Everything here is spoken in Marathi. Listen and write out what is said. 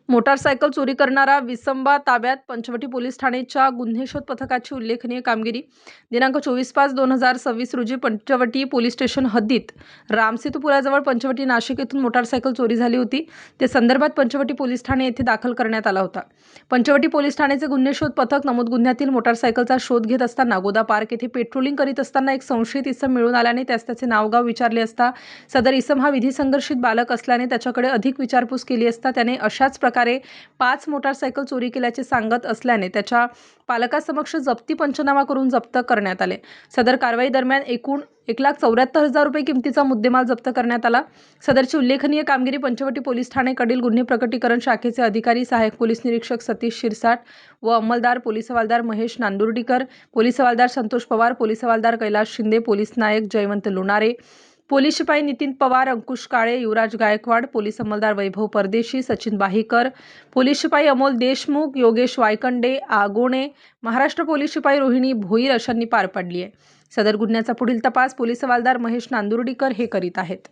मोटारसायकल चोरी करणारा विसंबा ताब्यात. पंचवटी पोलीस ठाण्याच्या गुन्हे शोध पथकाची उल्लेखनीय कामगिरी. दिनांक 24/5/2026 रोजी पंचवटी पोलीस स्टेशन हद्दीत रामसेतू पुलाजवळ पंचवटी नाशिक येथून मोटारसायकल चोरी झाली होती. त्या संदर्भात पंचवटी पोलीस ठाणे येथे दाखल करण्यात आला होता. पंचवटी पोलीस ठाण्याचे गुन्हे शोध पथक नमूद गुन्ह्यातील मोटारसायकलचा शोध घेत असताना गोदा पार्क येथे पेट्रोलिंग करीत असताना एक संशयित इसम मिळून आल्याने त्याचे नावगाव विचारले असता सदर इसम हा विधी संघर्षित बालक असल्याने त्याच्याकडे अधिक विचारपूस केली असता त्याने अशाच प्रकारे 5 मोटारसायकल चोरी केल्याचे सांगत असल्याने त्याच्या पालकासमक्ष जप्ती पंचनामा करून जप्त करण्यात आले. सदर कारवाई दरम्यान एकूण 1,74,000 रुपये किमतीचा मुद्देमाल जप्त करण्यात आला. सदरची उल्लेखनीय कामगिरी पंचवटी पोलीस ठाणेकडील गुन्हे प्रकटीकरण शाखेचे अधिकारी सहाय्यक पोलीस निरीक्षक सतीश शिरसाट व अंमलदार पोलीस हवालदार महेश नांदुर्डीकर, पोलीस हवालदार संतोष पवार, पोलीस हवालदार कैलास शिंदे, पोलीस नायक जयवंत लोणारे, पोलीस शिपाई नितीन पवार, अंकुश काळे, युवराज गायकवाड, पोलीस अंमलदार वैभव परदेशी, सचिन बाहीकर, पोलीस शिपाई अमोल देशमुख, योगेश वायकंडे, आगोणे, महाराष्ट्र पोलीस शिपाई रोहिणी भोईर अशांनी पार पाडली आहे. सदर गुन्ह्याचा पुढील तपास पोलीस हवालदार महेश नांदुर्डीकर हे करीत आहेत.